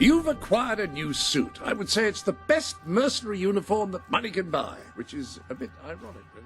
You've acquired a new suit. I would say it's the best mercenary uniform that money can buy, which is a bit ironic, really.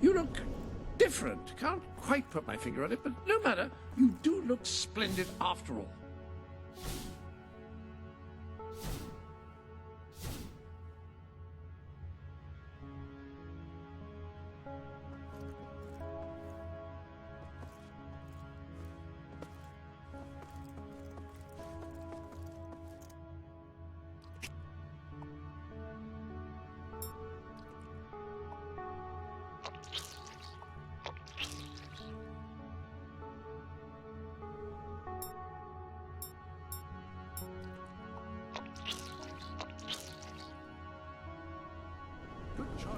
You look different. Can't quite put my finger on it, but no matter. You do look splendid after all. Good choice.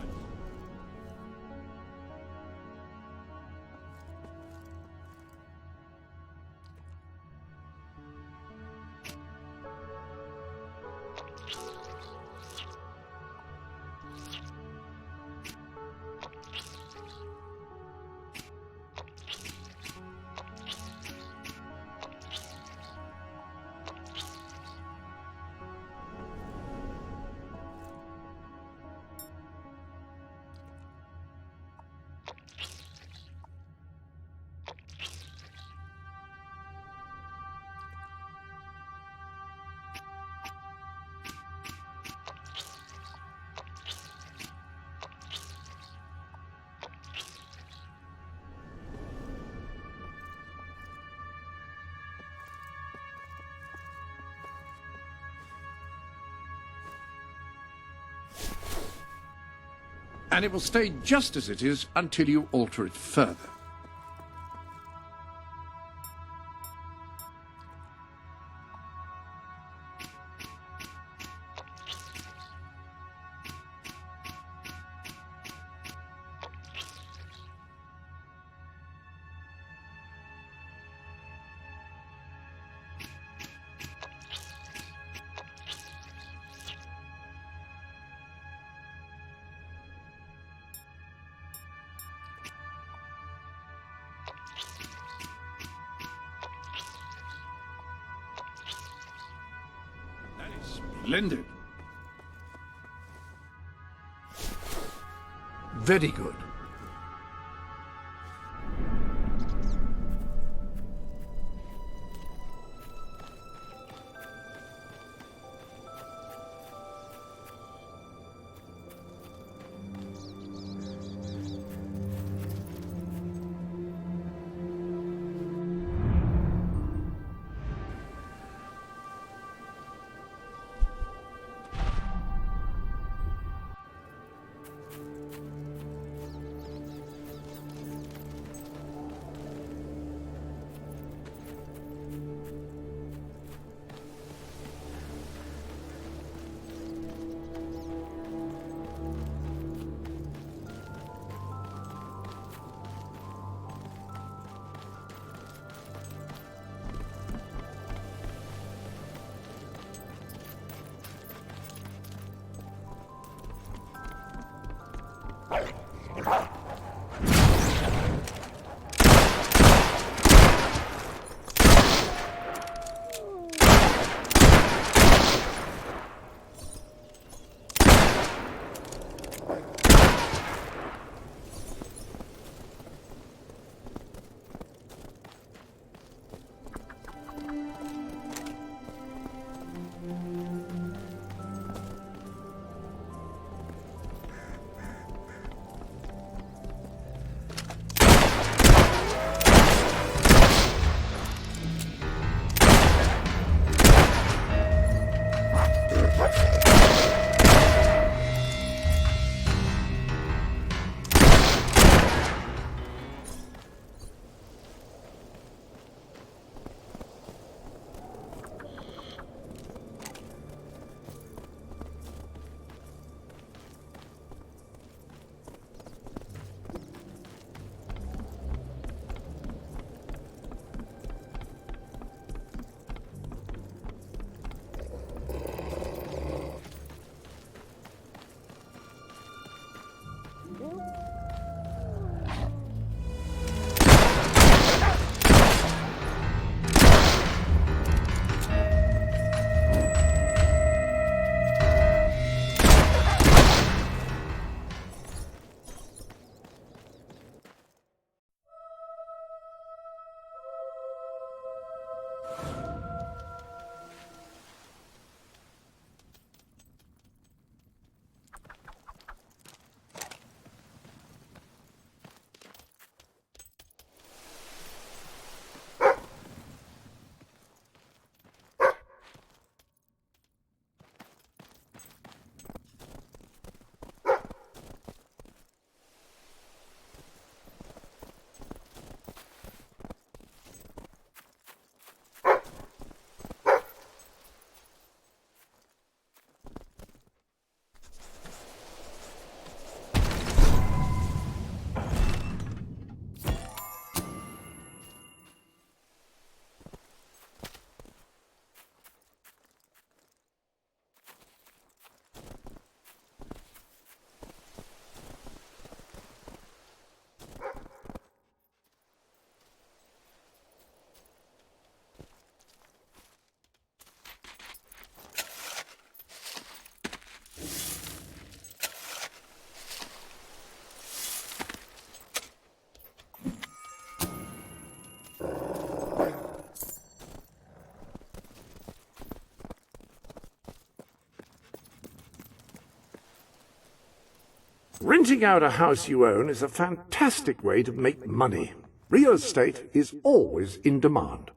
And it will stay just as it is until you alter it further. Splendid. Very good. Renting out a house you own is a fantastic way to make money. Real estate is always in demand.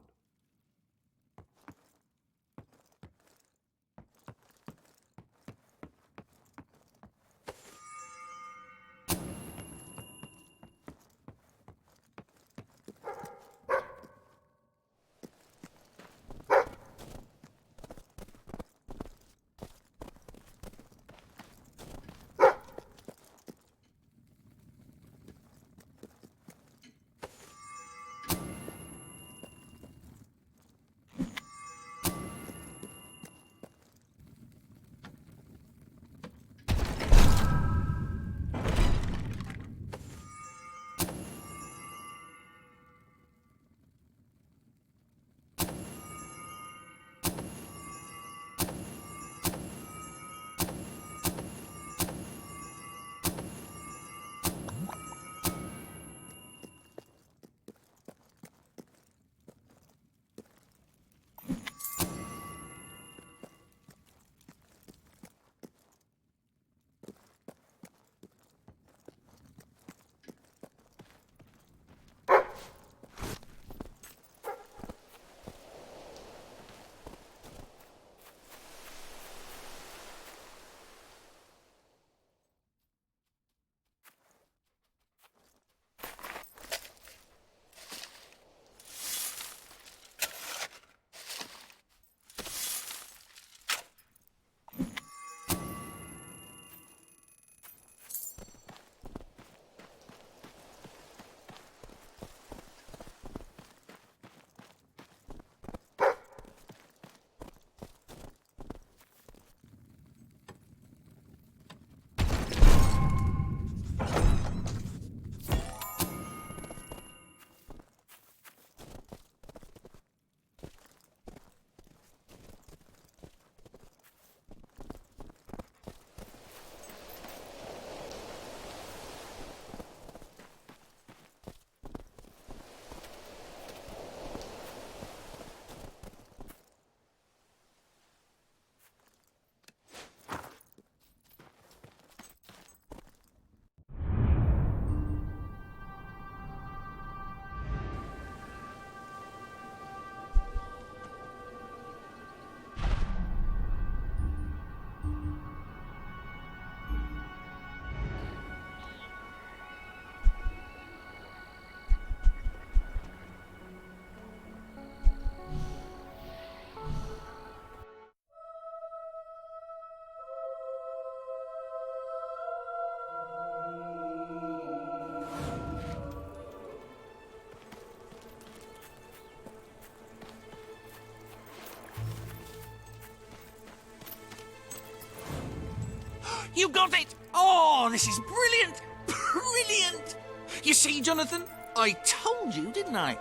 You got it! Oh, this is brilliant! Brilliant! You see, Jonathan? I told you, didn't I?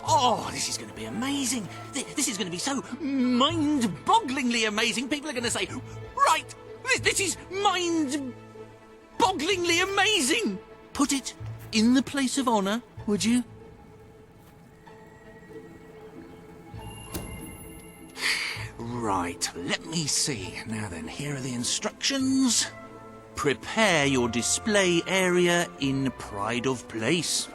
Oh, this is going to be amazing. This is going to be so mind-bogglingly amazing. People are going to say, right, this is mind-bogglingly amazing. Put it in the place of honour, would you? Right, let me see. Now then, here are the instructions. Prepare your display area in pride of place.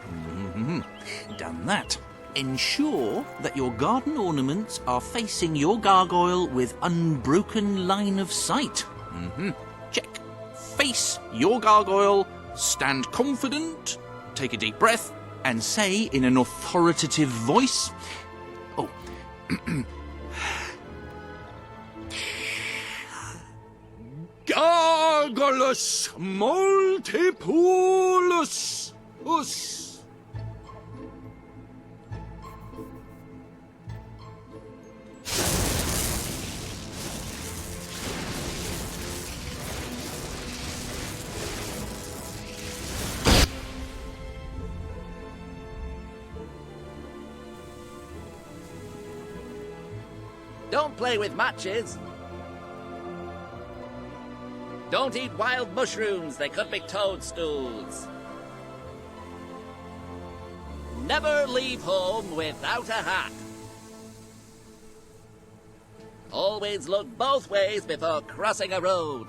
Done that. Ensure that your garden ornaments are facing your gargoyle with unbroken line of sight. Check. Face your gargoyle, stand confident, take a deep breath, and say in an authoritative voice, oh, Gargulus multipolus us. Don't play with matches. Don't eat wild mushrooms, they could be toadstools. Never leave home without a hat. Always look both ways before crossing a road.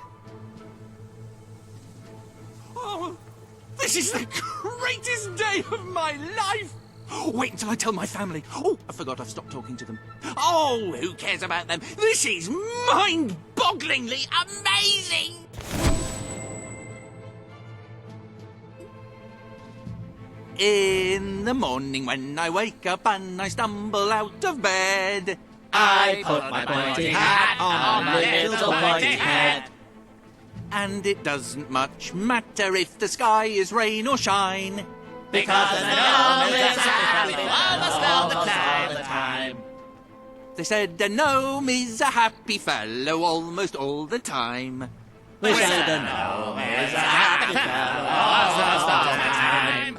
This is the greatest day of my life! Wait until I tell my family. Oh, I forgot I've stopped talking to them. Oh, who cares about them? This is mind-bogglingly amazing! In the morning when I wake up and I stumble out of bed, I put my pointy hat on my little pointy head. and it doesn't much matter if the sky is rain or shine, Because the gnome is happy almost all the time. They said a gnome is a happy fellow almost all the time. We said the gnome is a happy fellow almost all the time.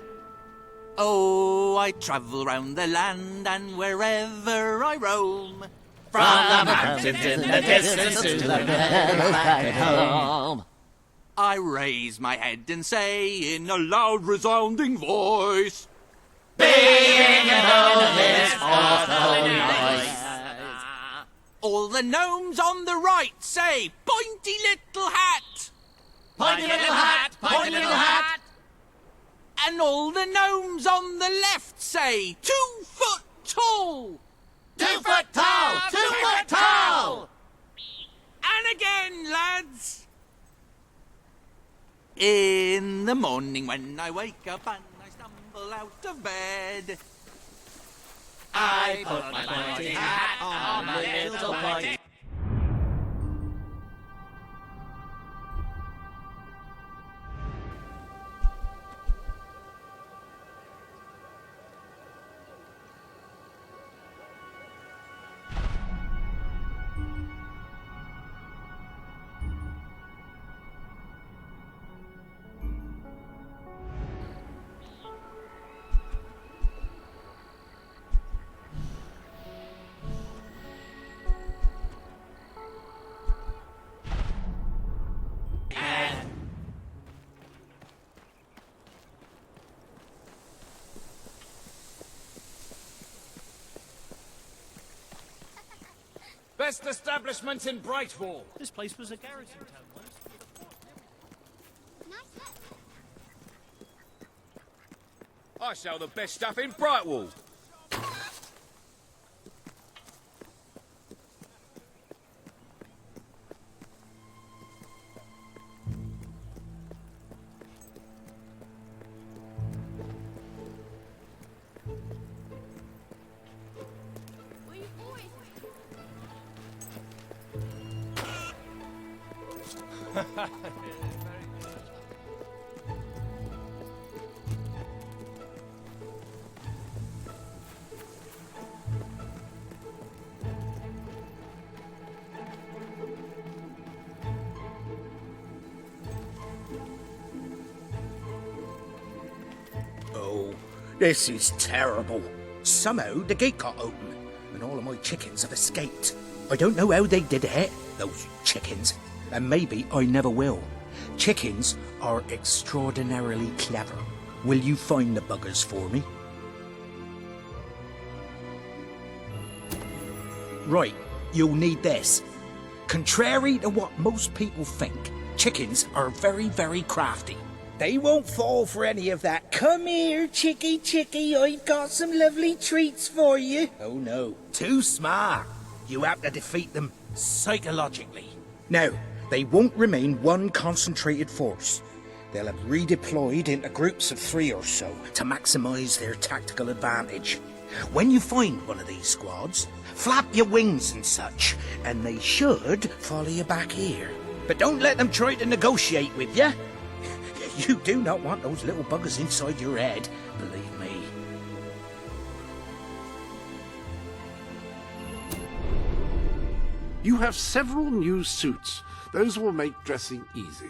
Oh, I travel round the land, and wherever I roam, From the mountains in the distance to the middle back at home. I raise my head and say in a loud resounding voice, Being a gnome is awful noise. all the gnomes on the right say, pointy little hat, Pointy little hat, pointy little hat. and all the gnomes on the left say, 2 foot tall. 2 foot tall, 2 foot tall. And again, lads. In the morning when I wake up and I stumble out of bed, I put my pointy hat on my little pointy. Best establishment in Brightwall. This place was a garrison town once. I sell the best stuff in Brightwall. Oh, this is terrible. Somehow the gate got open, and all of my chickens have escaped. I don't know how they did it, those chickens, and maybe I never will. Chickens are extraordinarily clever. Will you find the buggers for me? Right, you'll need this. Contrary to what most people think, chickens are very, very crafty. They won't fall for any of that. Come here, chickie, chickie, I've got some lovely treats for you. Oh no, too smart. You have to defeat them psychologically. Now, they won't remain one concentrated force. They'll have redeployed into groups of 3 or so to maximize their tactical advantage. When you find one of these squads, flap your wings and such, and they should follow you back here. But don't let them try to negotiate with you. You do not want those little buggers inside your head, believe me. You have several new suits. Those will make dressing easy.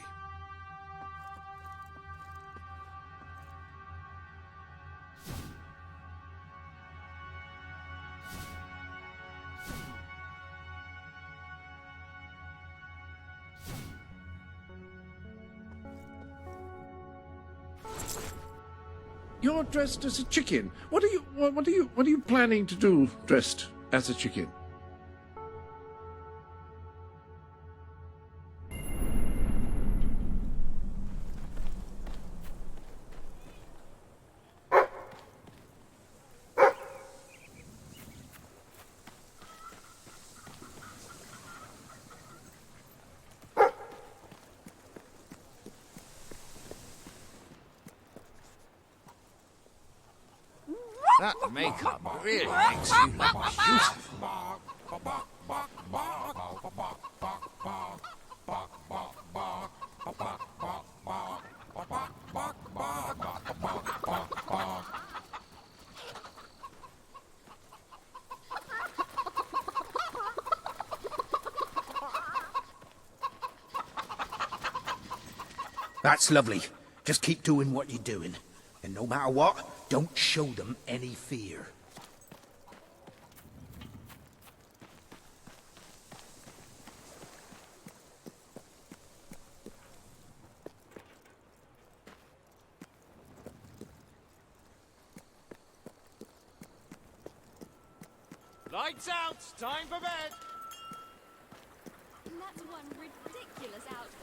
You're dressed as a chicken. What are you planning to do dressed as a chicken? That makeup really makes you look beautiful. That's lovely. Just keep doing what you're doing. And no matter what, don't show them any fear. Lights out! Time for bed! That's one ridiculous outfit.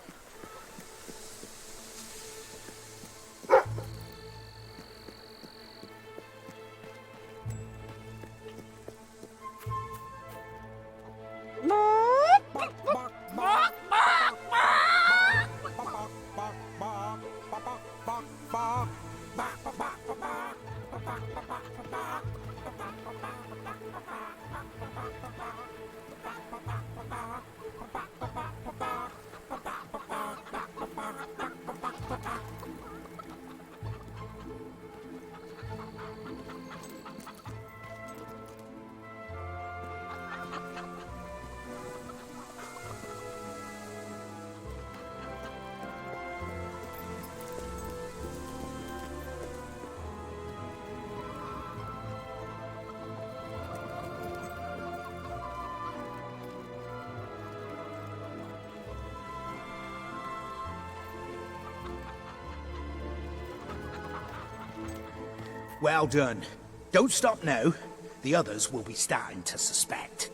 Well done. Don't stop now. The others will be starting to suspect.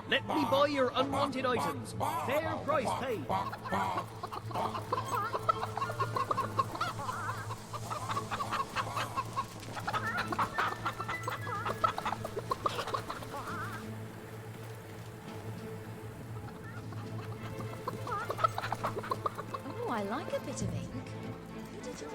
Let me buy your unwanted items. Fair price paid. Oh, I like a bit of ink. Who did yours?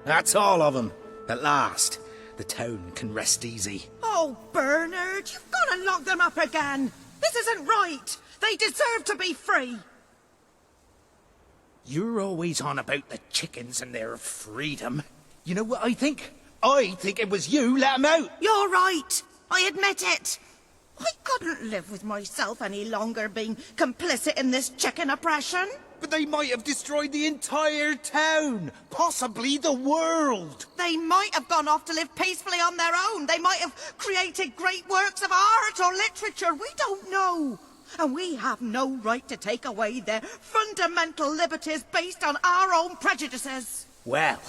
That's all of them. At last, the town can rest easy. Oh, Bernard, you've got to lock them up again. This isn't right. They deserve to be free. You're always on about the chickens and their freedom. You know what I think? I think it was you let 'em out. You're right. I admit it. I couldn't live with myself any longer being complicit in this chicken oppression. But they might have destroyed the entire town. Possibly the world. They might have gone off to live peacefully on their own. They might have created great works of art or literature. We don't know. And we have no right to take away their fundamental liberties based on our own prejudices. Well,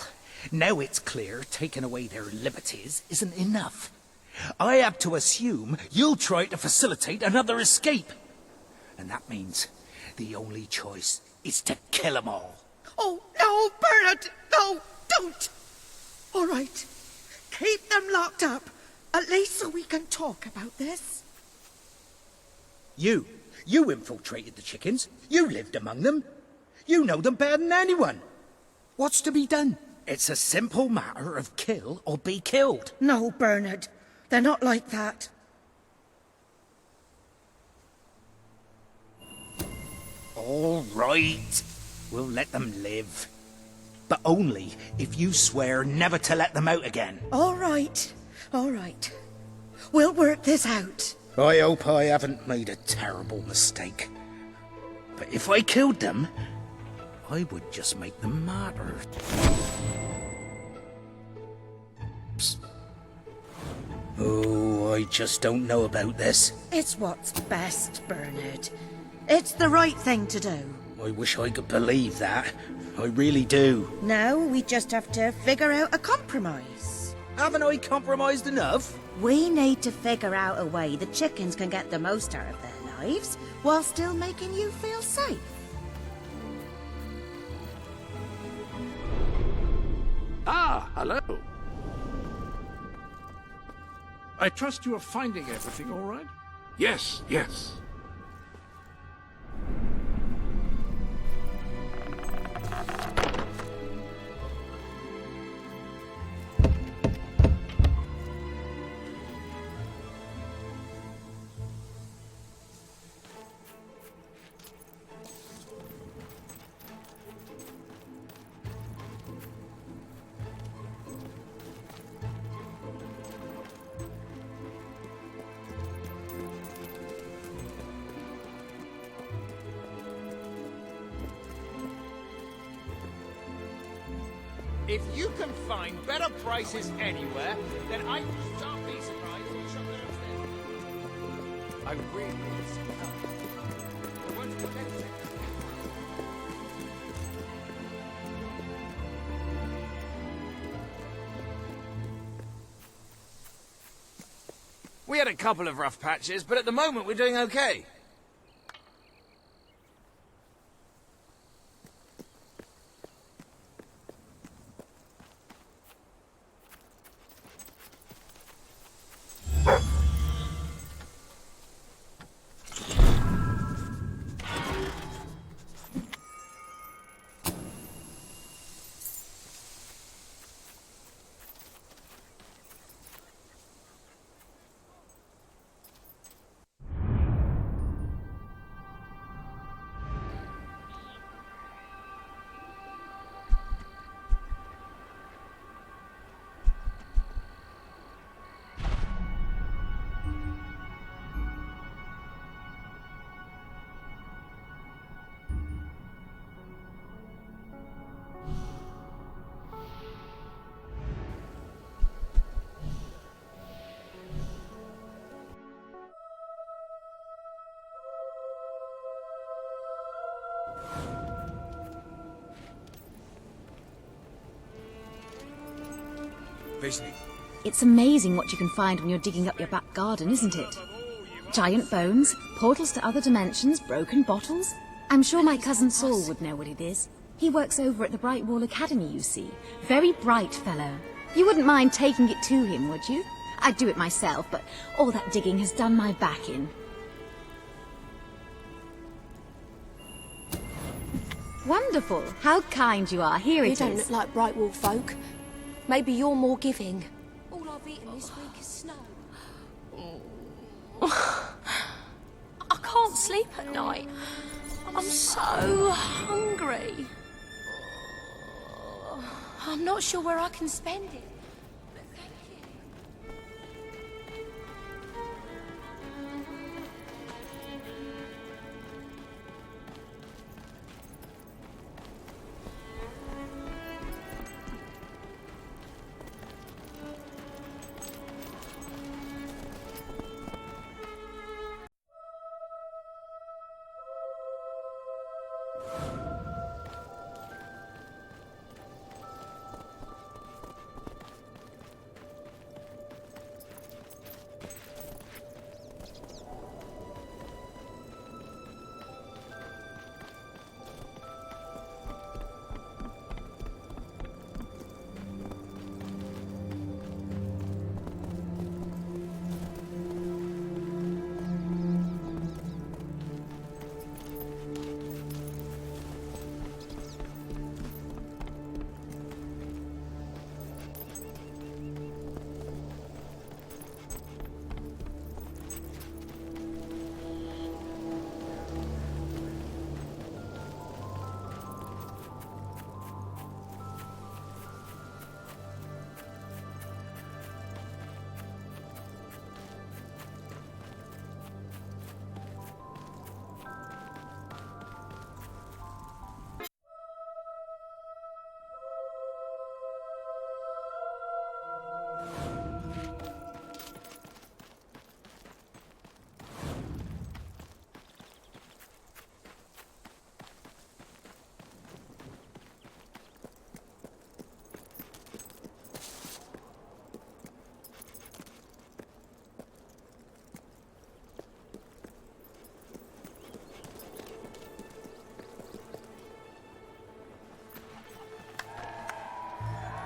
now it's clear taking away their liberties isn't enough. I have to assume you'll try to facilitate another escape. And that means the only choice is to kill 'em all. Oh, no, Bernard! No, don't! All right, keep them locked up, at least so we can talk about this. You infiltrated the chickens. You lived among them. You know them better than anyone. What's to be done? It's a simple matter of kill or be killed. No, Bernard, they're not like that. All right. We'll let them live. But only if you swear never to let them out again. All right. All right. We'll work this out. I hope I haven't made a terrible mistake. But if I killed them, I would just make them martyrs. Oh, I just don't know about this. It's what's best, Bernard. It's the right thing to do. I wish I could believe that. I really do. Now we just have to figure out a compromise. Haven't I compromised enough? We need to figure out a way the chickens can get the most out of their lives while still making you feel safe. Ah, hello. I trust you are finding everything all right? Yes, yes. If you can find better prices anywhere, then I shan't be surprised if you shop there upstairs. I really need some help. I won't forget it. We had a couple of rough patches, but at the moment we're doing okay. It's amazing what you can find when you're digging up your back garden, isn't it? Giant bones, portals to other dimensions, broken bottles. I'm sure my cousin Saul would know what it is. He works over at the Bright Wall Academy, you see. Very bright fellow. You wouldn't mind taking it to him, would you? I'd do it myself, but all that digging has done my back in. Wonderful. How kind you are. Here it is. You don't look like Brightwall folk. Maybe you're more giving. All I've eaten this week is snow. I can't sleep at night. I'm so hungry. I'm not sure where I can spend it. But thank you.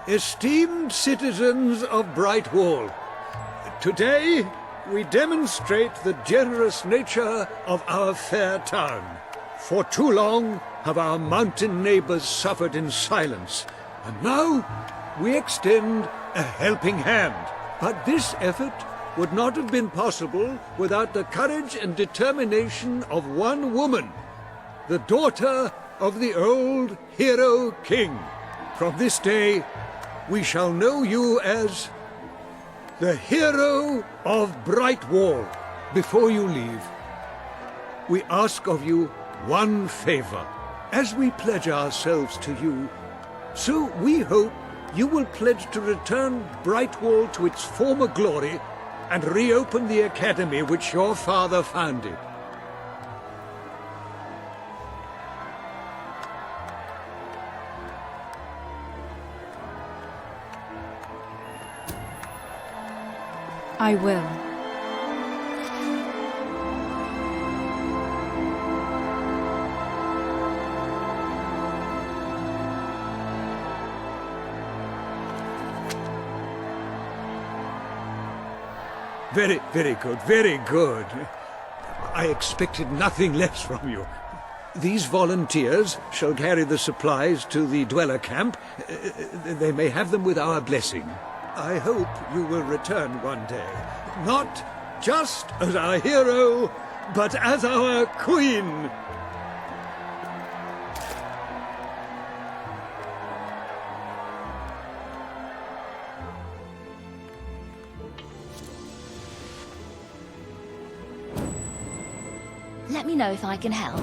Esteemed citizens of Brightwall, today we demonstrate the generous nature of our fair town. For too long have our mountain neighbors suffered in silence, and now we extend a helping hand. But this effort would not have been possible without the courage and determination of one woman, the daughter of the old hero king. From this day, we shall know you as the hero of Brightwall. Before you leave, we ask of you one favor. As we pledge ourselves to you, so we hope you will pledge to return Brightwall to its former glory and reopen the academy which your father founded. I will. Very good, very good. I expected nothing less from you. These volunteers shall carry the supplies to the dweller camp. They may have them with our blessing. I hope you will return one day, not just as our hero, but as our queen. Let me know if I can help.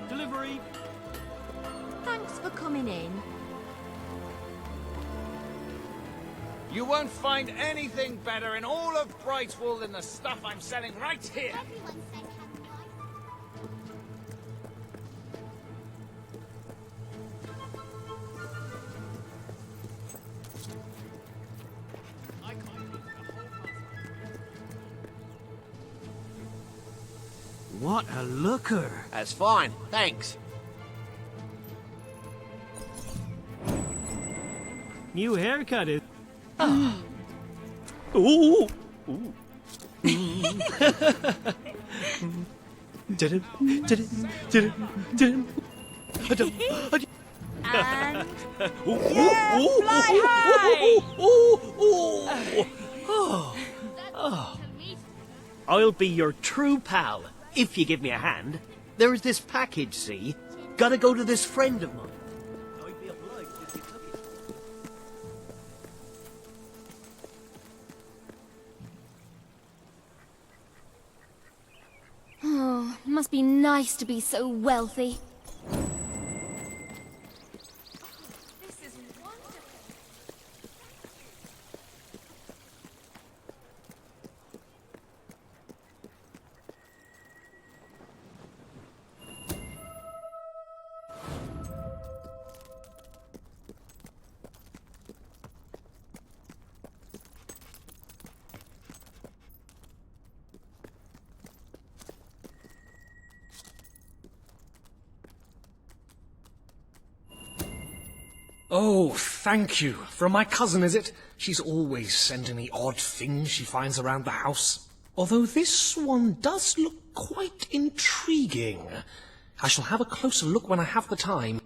Delivery. Thanks for coming in. You won't find anything better in all of Brightwall than the stuff I'm selling right here. What a looker. That's fine, thanks. New haircut is... Ooh. Ooh. And... I'll be your true pal, if you give me a hand. There's this package, see? Gotta go to this friend of mine. I'd be obliged if you took it. Oh, must be nice to be so wealthy. This is wonderful. Oh, thank you. From my cousin, is it? She's always sending me odd things she finds around the house. Although this one does look quite intriguing. I shall have a closer look when I have the time.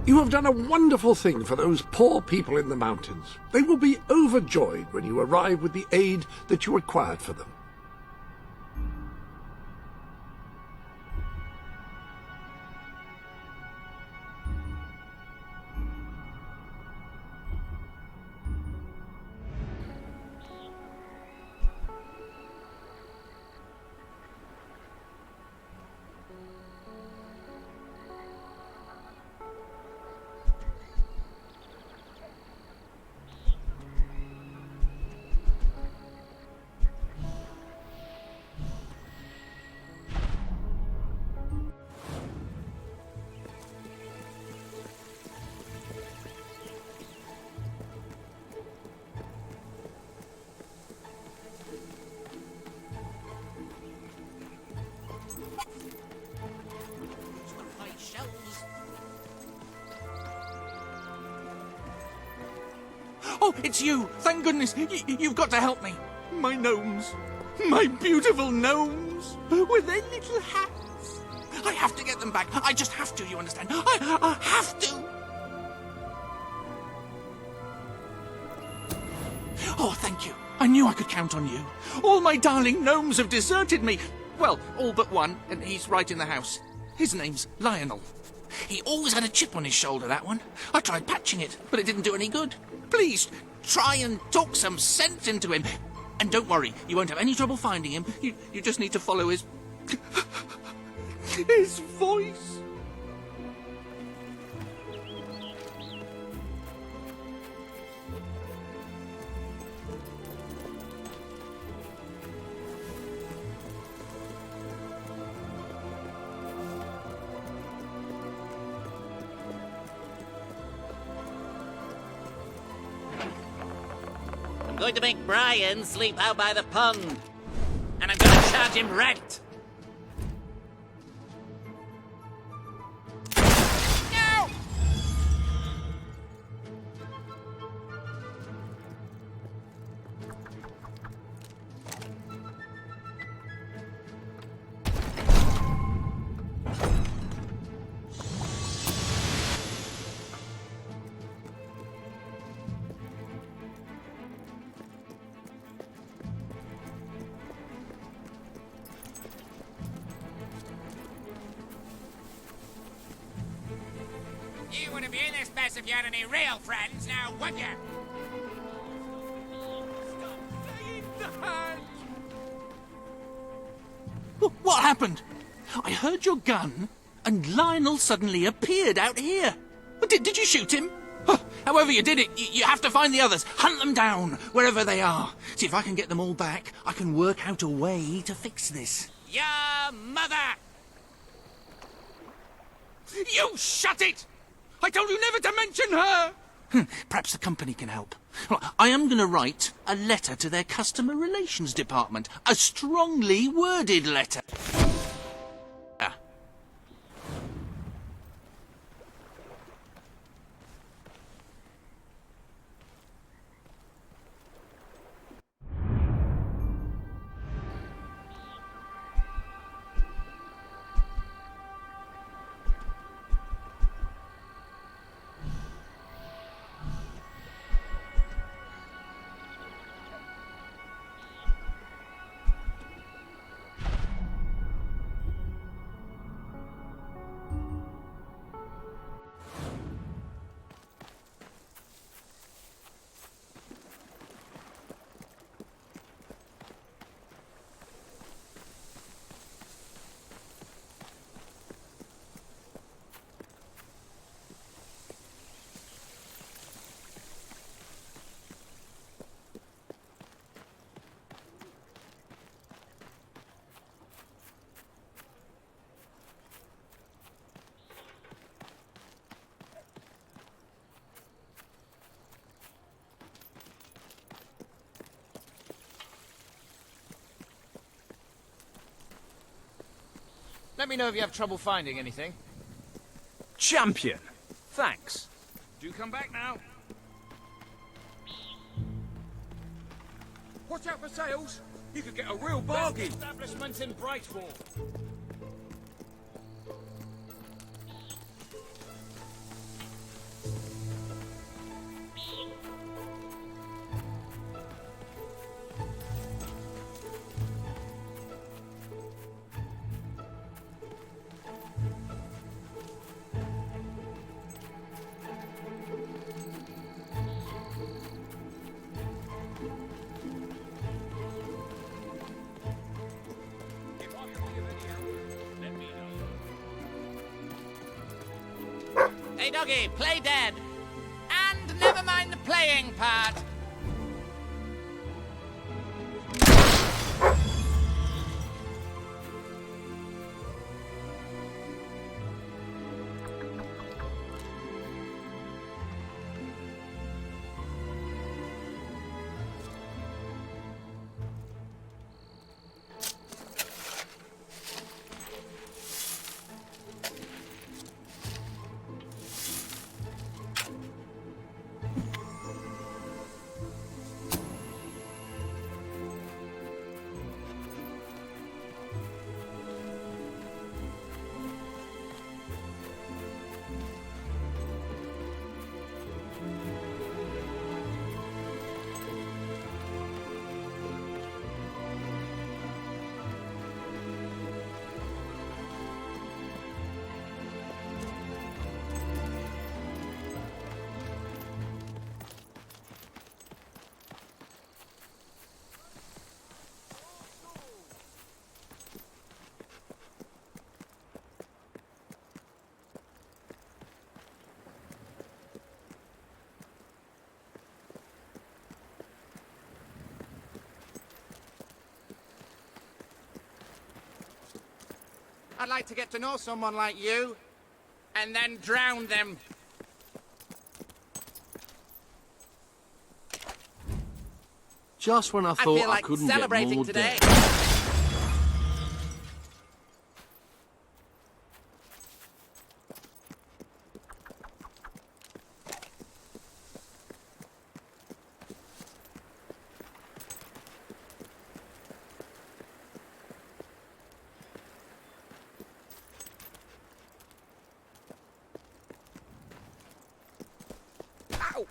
You have done a wonderful thing for those poor people in the mountains. They will be overjoyed when you arrive with the aid that you required for them. Oh, it's you! Thank goodness! You've got to help me! My gnomes! My beautiful gnomes! With their little hats! I have to get them back! I just have to, you understand? I have to! Oh, thank you. I knew I could count on you. All my darling gnomes have deserted me. Well, all but one, and he's right in the house. His name's Lionel. He always had a chip on his shoulder, that one. I tried patching it, but it didn't do any good. Please, try and talk some sense into him. And don't worry, you won't have any trouble finding him. You just need to follow his... his voice. I'm going to make Brian sleep out by the pond. And I'm going to charge him rent. No! You wouldn't be in this mess if you had any real friends, now would you? What happened? I heard your gun, and Lionel suddenly appeared out here. Did you shoot him? However you did it, you have to find the others. Hunt them down, wherever they are. See if I can get them all back. I can work out a way to fix this. Your mother! You shut it! I told you never to mention her! Perhaps the company can help. Well, I am going to write a letter to their customer relations department. A strongly worded letter. Let me know if you have trouble finding anything. Champion! Thanks. Do come back now. Watch out for sales. You could get a real bargain. Best establishment in Brightwall. Hey, doggy, play dead. And never mind the playing part. I'd like to get to know someone like you, and then drown them. Just when I I thought feel I like couldn't get celebrating more today. dead. Ow!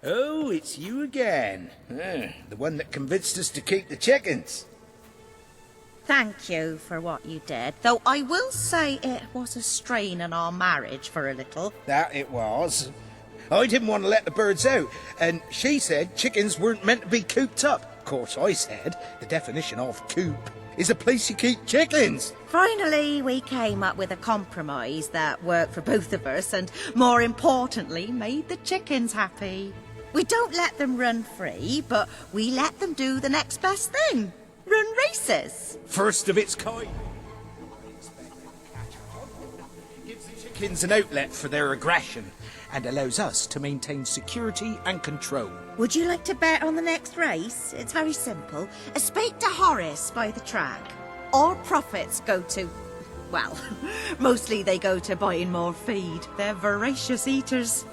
Oh, it's you again. The one that convinced us to keep the chickens. Thank you for what you did, though I will say it was a strain on our marriage for a little. That it was. I didn't want to let the birds out, and she said chickens weren't meant to be cooped up. Of course, I said the definition of coop is a place you keep chickens. Finally, we came up with a compromise that worked for both of us and, more importantly, made the chickens happy. We don't let them run free, but we let them do the next best thing. Run races. First of its kind. Gives the chickens an outlet for their aggression and allows us to maintain security and control. Would you like to bet on the next race? It's very simple. Speak to Horace by the track. All profits go to... well, mostly they go to buying more feed. They're voracious eaters.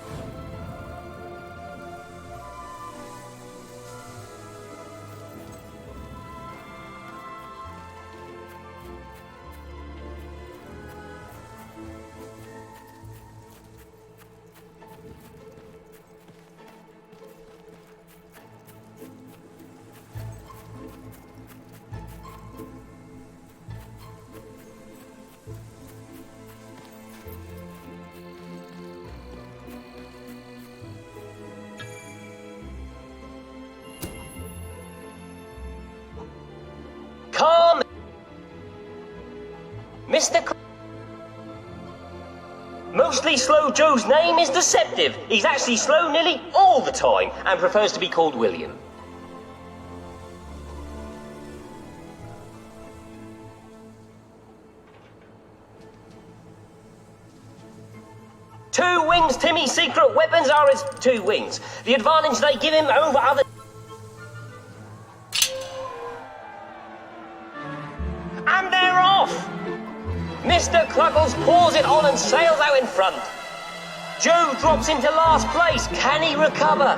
Calm! Mr. Mostly Slow Joe's name is deceptive. He's actually slow nearly all the time and prefers to be called William. Two wings, Timmy's secret weapons are his 2 wings. The advantage they give him over other... And they're off! Mr. Cluggles pours it on and sails out in front. Joe drops into last place. Can he recover?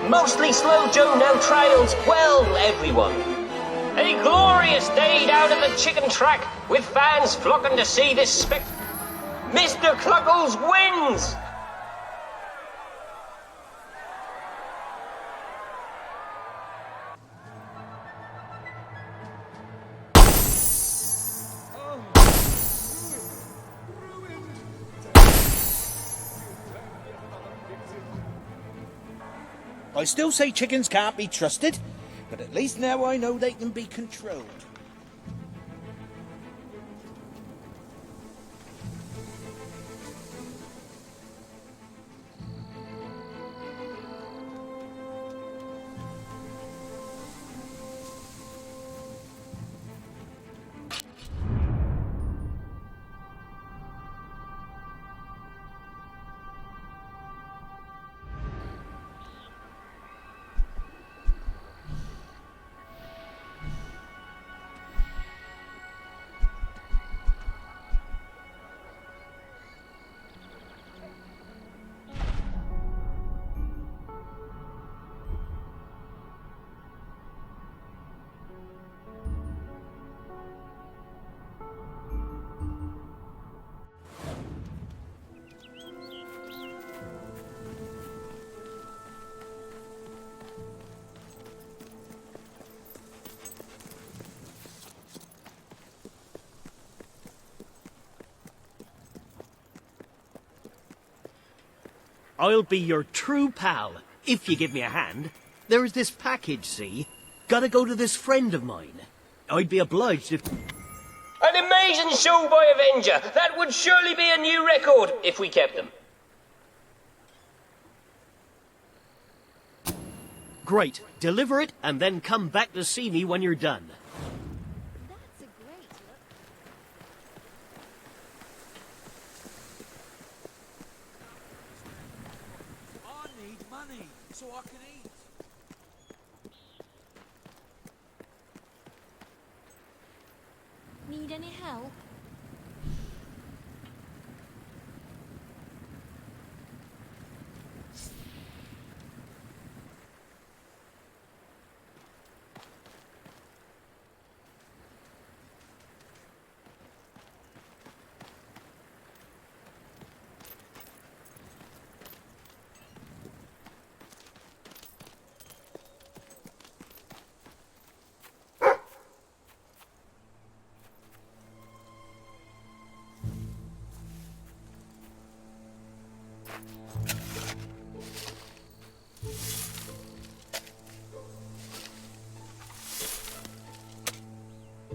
Mostly Slow Joe now trails. Well, everyone. A glorious day down at the chicken track, with fans flocking to see this spectacle. Mr. Cluggles wins! I still say chickens can't be trusted, but at least now I know they can be controlled. I'll be your true pal, if you give me a hand. There is this package, see? Gotta go to this friend of mine. I'd be obliged if... An amazing show by Avenger. That would surely be a new record if we kept them. Great. Deliver it and then come back to see me when you're done. That's a great look. I need money so I can eat. Need any help?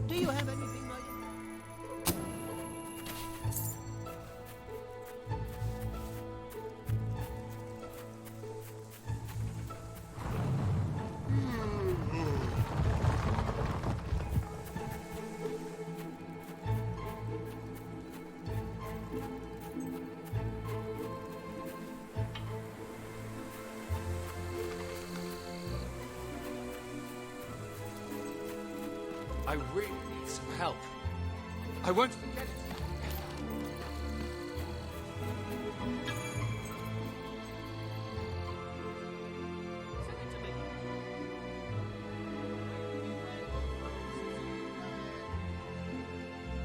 Do you have anything like... I really need some help. I won't forget it.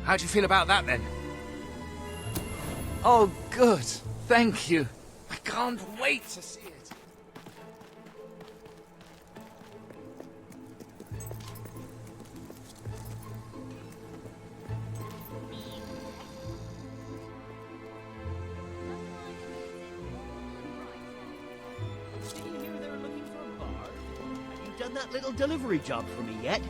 How do you feel about that then? Oh, good. Thank you. I can't wait to see it. Did you hear they were looking for a bar? Have you done that little delivery job for me yet?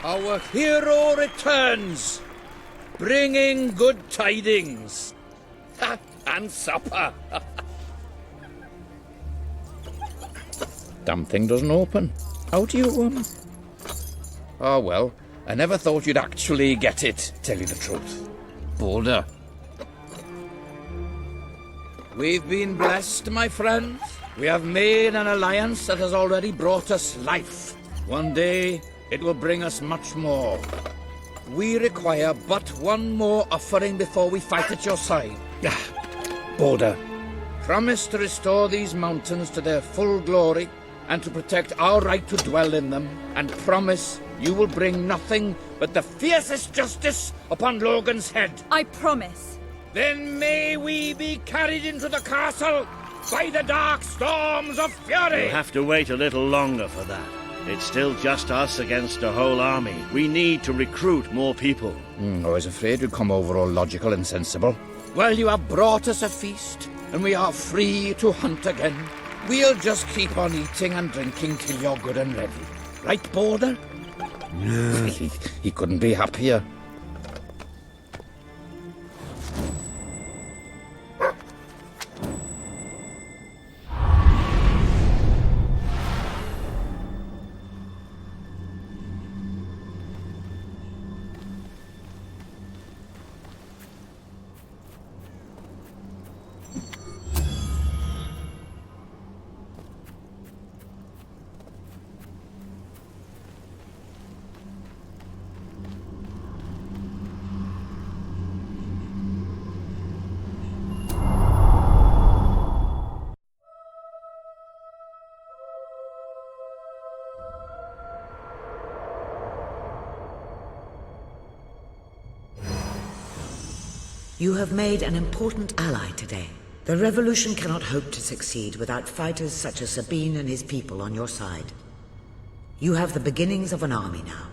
Our hero returns, bringing good tidings. And supper. Damn thing doesn't open. How do you, Oh, well, I never thought you'd actually get it, tell you the truth. Boulder. We've been blessed, my friends. We have made an alliance that has already brought us life. One day, it will bring us much more. We require but one more offering before we fight at your side. Boulder. Promise to restore these mountains to their full glory and to protect our right to dwell in them, and promise you will bring nothing but the fiercest justice upon Logan's head. I promise. Then may we be carried into the castle by the dark storms of fury. You'll have to wait a little longer for that. It's still just us against a whole army. We need to recruit more people. I was afraid you'd come over all logical and sensible. Well, you have brought us a feast, and we are free to hunt again. We'll just keep on eating and drinking till you're good and ready. Right, Border? He couldn't be happier. You have made an important ally today. The revolution cannot hope to succeed without fighters such as Sabine and his people on your side. You have the beginnings of an army now.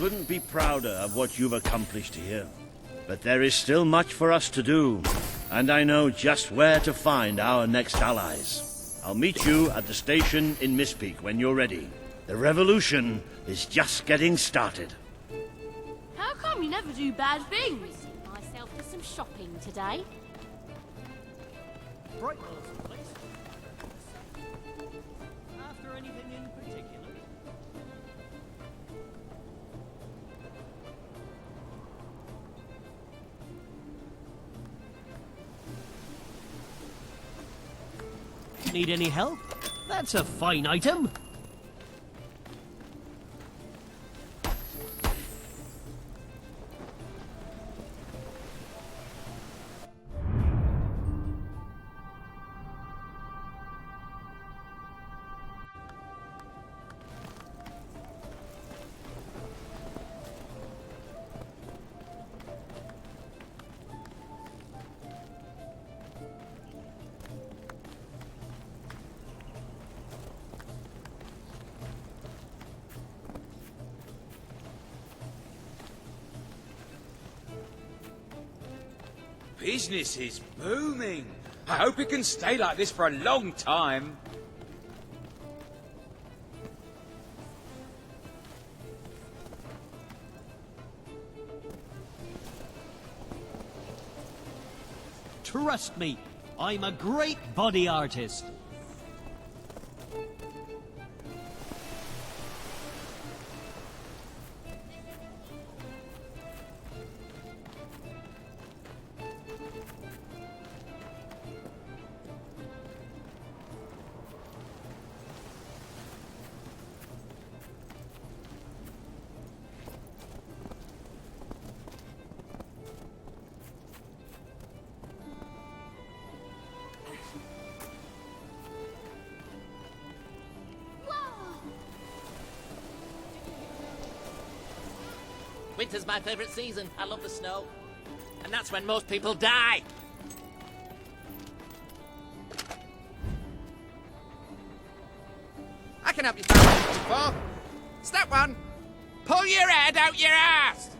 couldn't be prouder of what you've accomplished here. But there is still much for us to do, and I know just where to find our next allies. I'll meet you at the station in Mistpeak when you're ready. The revolution is just getting started. How come you never do bad things? Myself to some shopping today. After anything in particular? Need any help? That's a fine item. Business is booming. I hope it can stay like this for a long time. Trust me, I'm a great body artist. Winter's my favourite season. I love the snow. And that's when most people die. I can help you find what you're looking for. Step one, pull your head out your ass.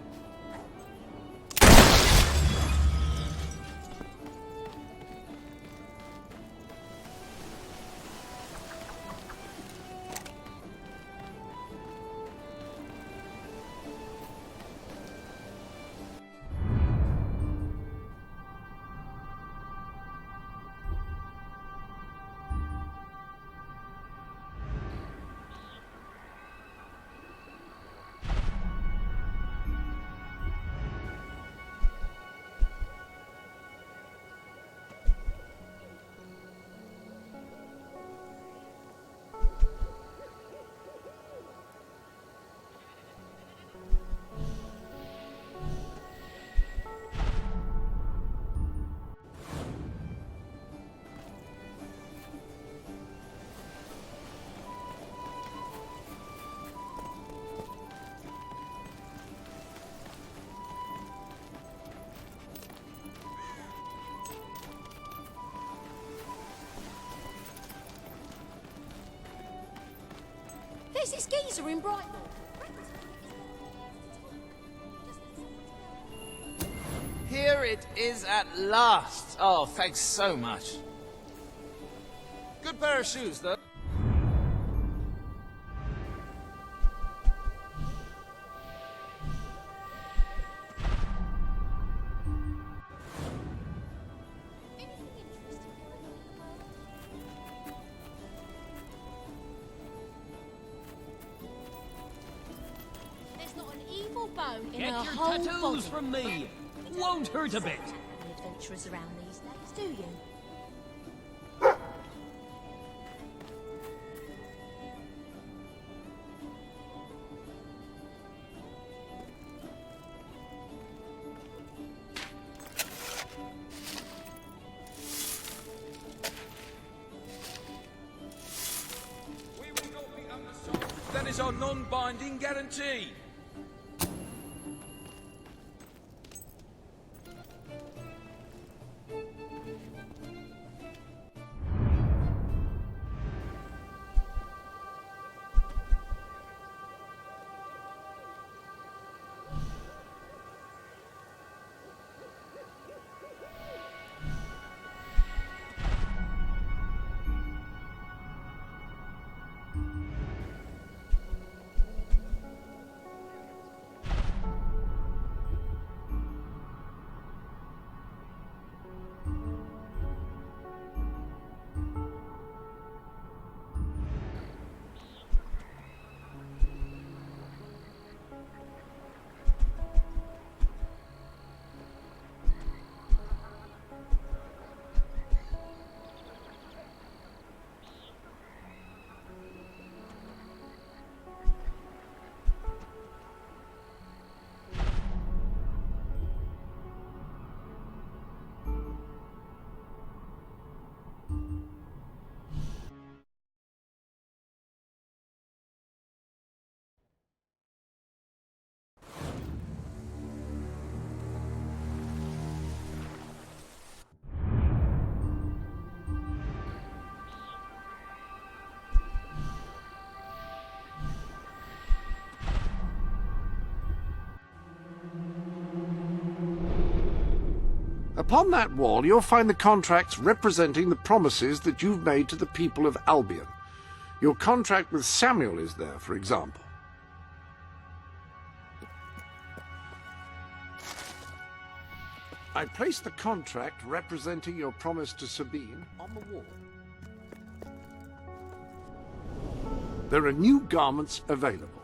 There's this geezer in Brighton. Here it is at last. Oh, thanks so much. Good pair of shoes, though. There's not an evil bone in Get her your whole tattoos body. from me. Won't hurt a bit. Any adventurers around these days, do you? That is our non-binding guarantee. Upon that wall, you'll find the contracts representing the promises that you've made to the people of Albion. Your contract with Samuel is there, for example. I placed the contract representing your promise to Sabine on the wall. There are new garments available.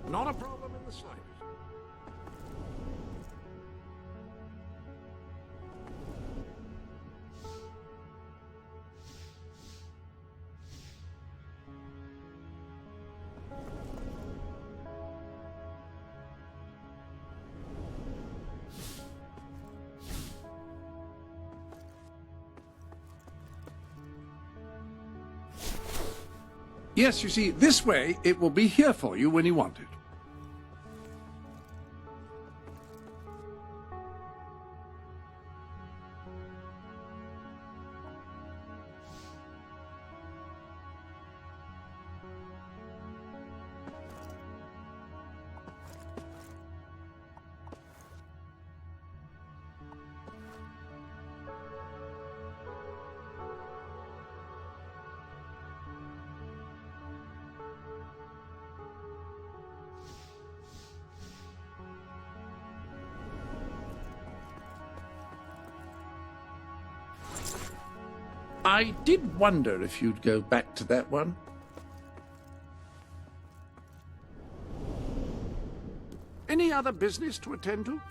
Not a problem in the slightest. Yes, you see, this way it will be here for you when you want it. I did wonder if you'd go back to that one. Any other business to attend to?